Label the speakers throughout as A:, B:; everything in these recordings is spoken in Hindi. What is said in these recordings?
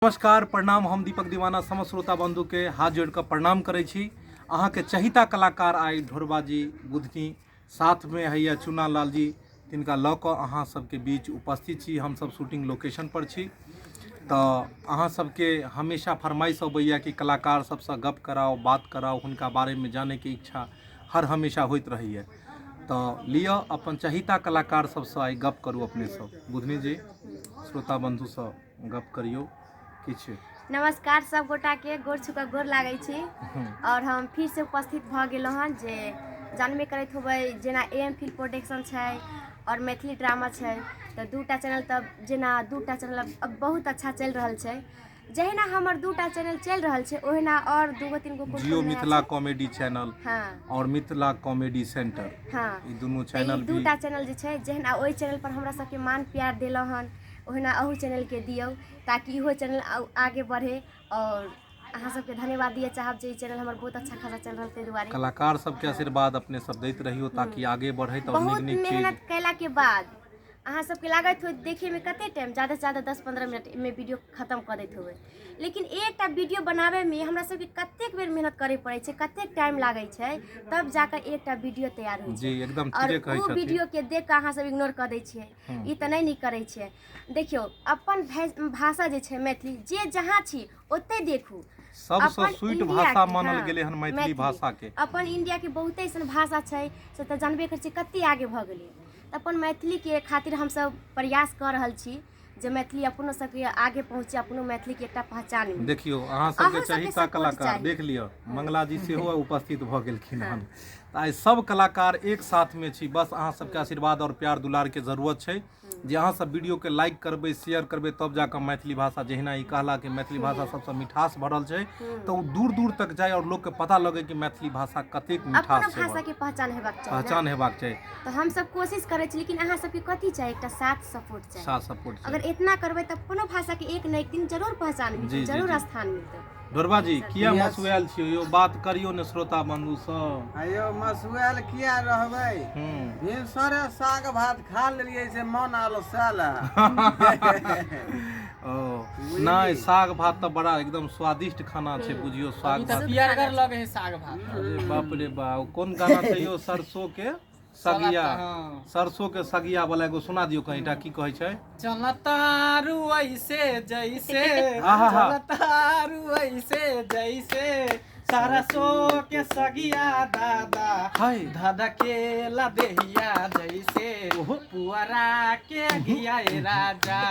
A: नमस्कार प्रणाम। हम दीपक दीवाना समस्त श्रोता बंधु के हाथ जोड़ कर प्रणाम करे छी। अहाँ के चहिता कलाकार आई ढोरबाजी बुधनी साथ में है चुना लाल जी, तिनका लऽ कऽ अहाँ सबके बीच उपस्थित छी। हम सब शूटिंग लोकेशन पर छी। तो अहाँ सबके हमेशा फरमाइश अबैया कि कलाकार सबसे गप कराओ, बात कराओ, हुनका बारे में जाने के इच्छा हर हमेशा होइत रही है। तो लिया अपन चहिता कलाकार सबसे आई गप करूँ अपने सब। बुधनी जी श्रोता बंधु से गप करियो किछु।
B: नमस्कार सब गोटा के गोर छुके गोर लागै छी। और हम फिर से उपस्थित भ गेलहुँ हन जे जानबे करैत होबै जेना एम फिल्म प्रोडक्शन छै और मैथिली ड्रामा छै। तो दूटा चैनल तब जेना दूटा चैनल अब बहुत अच्छा चल रहल छै। जहिना हमर दूटा चैनल चल रहल छै ओहिना और दूगो तीन गो
A: जियो मिथिला कॉमेडी चैनल
B: हाँ
A: और मिथिला कॉमेडी सेंटर
B: हाँ
A: ई दोनों चैनल भी
B: दूटा चैनल जे छै जहिना ओहि चैनल पर हमरा सबके मान प्यार देलहुँ हन ओहिना अहू चैनल के दियौ ताकि इहो चैनल आगे बढ़े। और अहाँ सबके धन्यवाद दिए चाहब जे चैनल हमर बहुत अच्छा खासा चल रहल ताहि दुआरे
A: कलाकार सबके आशीर्वाद अपने सब दैत रहियो ताकि आगे बढ़े। तो
B: बहुत
A: नीक
B: मेहनत कैला के बाद अहाँ सबके लागत हो देखे में कते टाइम ज़्यादा से ज़्यादा 10-15 मिनट में वीडियो खत्म कर देते हुए, लेकिन एकटा वीडियो बनावे में हमरा सबके कतेक बेर मेहनत करे पड़े छै, कतेक टाइम लागे छै, तब जाकर एकटा वीडियो तैयार होइ छै।
A: जी एकदम
B: और
A: ठीके कहै
B: वो
A: छथिन।
B: वीडियो के देख के अहाँ सब इग्नोर कर दै छियै, ई त नहीं करे छै। देखियो अपन भाषा जे छै मैथिली जे जहाँ छी ओते देखू।
A: सबसे स्वीट भाषा मानल गेले हन मैथिली भाषा के।
B: अपन इंडिया के बहुते ऐसा भाषा छै से त जानबे कर छी कते आगे भ गेलै। अपन मैथिली के खातिर हम सब प्रयास कर रहल छी जे मैथिली अपनो सबके आगे पहुँचे, अपनो मैथिली के एकटा पहचान मिले।
A: देखियो अहाँ सबके चहिता कलाकार देख लियो मंगला जी सेहो उपस्थित भ गेलखिन हन। आई सब कलाकार एक साथ में छी। बस अहाँ सबके आशीर्वाद और प्यार दुलार के जरूरत छै जे अहाँ सब वीडियो के लाइक करबे, शेयर करबे, तब जाकर मैथिली भाषा जहिना ई कहला कि मैथिली भाषा सबसे मिठास भरल छै तो दूर दूर तक जाए और लोग के पता लगे कि मैथिली भाषा कतेक मिठास छै,
B: भाषा के पहचान
A: हेबाक चाहिए।
B: तो हम सब कोशिश करे छी, लेकिन अहाँ सबके कथी चाहिए एकटा साथ सपोर्ट चाहिए।
A: साथ सपोर्ट
B: अगर इतना करबे तब कोनो भाषा के एक न एक दिन जरूर पहचान मिलते, जरूर स्थान मिलते।
A: ढोरबा जी किया मसुआल छियो यो बात करियो ने श्रोता बंधु स।
C: अयो मसुआल किया रहबै, भिनसरे साग भात खा लेलिए से मन आलसाल।
A: ओ नहीं साग भात तो बड़ा एकदम स्वादिष्ट खाना छै। बुझियो साग भात
D: पियरगर लगे है साग भात।
A: अरे बाप रे बाप कौन गाना छै यो सरसों के सगिया, सरसों के सगिया वाला एगो सुना दियो कहींटा की कहै छै।
D: चलतारू ऐसे जैसे चलतारू ऐसे जैसे सरसों के सगिया दादा धधकेला देहिया जैसे पुअरा के घिया राजा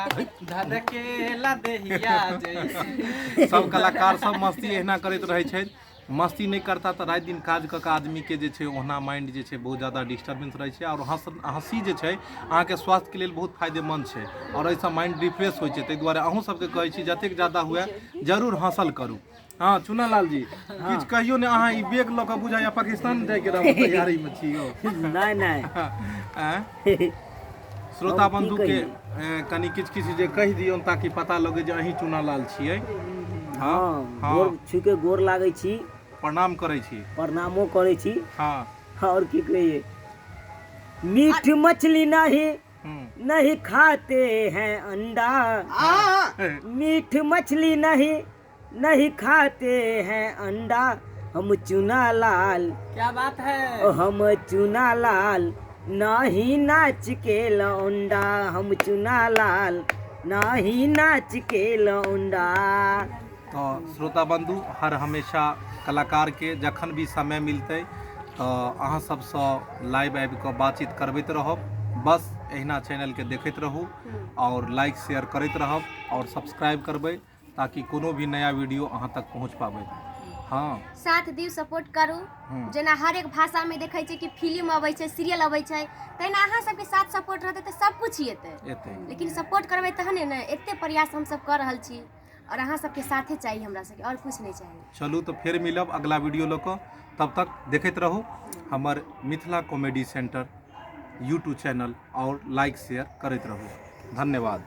D: धधकेला देहिया जैसे।
A: सब कलाकार सब मस्ती एहना करैत रहै छै। मस्ती नहीं करता तो रात दिन काज कऽ के आदमी के जे छै ओहना माइंड जे छै बहुत ज़्यादा डिस्टर्बेंस रहे छै। और हंसी जे छै अहाँ के स्वास्थ्य के लिए बहुत फायदेमंद छै और ऐसा माइंड रिफ्रेश होइ छै। ताहि दुआरे अहूँ सबके कहै छी जतेक ज़्यादा हुए जरूर हंसल करू। हाँ चुना लाल जी किछु कहियो ने अहाँ ई बैग लऽ कऽ बुझाइया पाकिस्तान जाय के तैयारी में छी यौ। नहीं श्रोता बंधु के कनी किछु किछु जे कहि दियौ ताकि पता लगे जे अहीं चुना लाल छियै।
E: हाँ गोर छुके गोर लागै छी,
A: प्रणाम करै छी,
E: प्रणामो करै छी।
A: हाँ
E: और की कहिए, मीठ मछली नहीं खाते हैं अंडा, मीठ मछली नहीं खाते हैं अंडा, हम चुना लाल।
D: क्या बात है,
E: हम चुना लाल नहीं नाच के लौंडा, हम चुना लाल नहीं नाच के लौंडा।
A: तो श्रोता बंधु हर हमेशा कलाकार के जखन भी समय मिलते तो अहाँ सबसँ लाइव आबि कऽ बातचीत करबैत रहब। बस एहिना चैनल के देखैत रहू और लाइक शेयर करैत रहब और सब्सक्राइब करबै ताकि कोनो भी नया वीडियो अहाँ तक पहुँच पाबै। हाँ
B: साथ दियो, सपोर्ट करू। जेना हर एक भाषा में देखै छै कि फिल्म अबै छै, सीरियल अबै छै, तहिना अहाँ सबके साथ सपोर्ट रहतै तऽ सब कुछ एतै। लेकिन सपोर्ट करबै तहने ने। एते प्रयास हम सब कर रहल छी और अहाँ सबके साथे चाहिए, हमरा सबके और कुछ नहीं चाहिए।
A: चलू तो फिर मिलब अगला वीडियो लऽ कऽ। तब तक देखैत रहू हमर Mithila comedy centre YouTube channel और लाइक शेयर करैत रहू। धन्यवाद।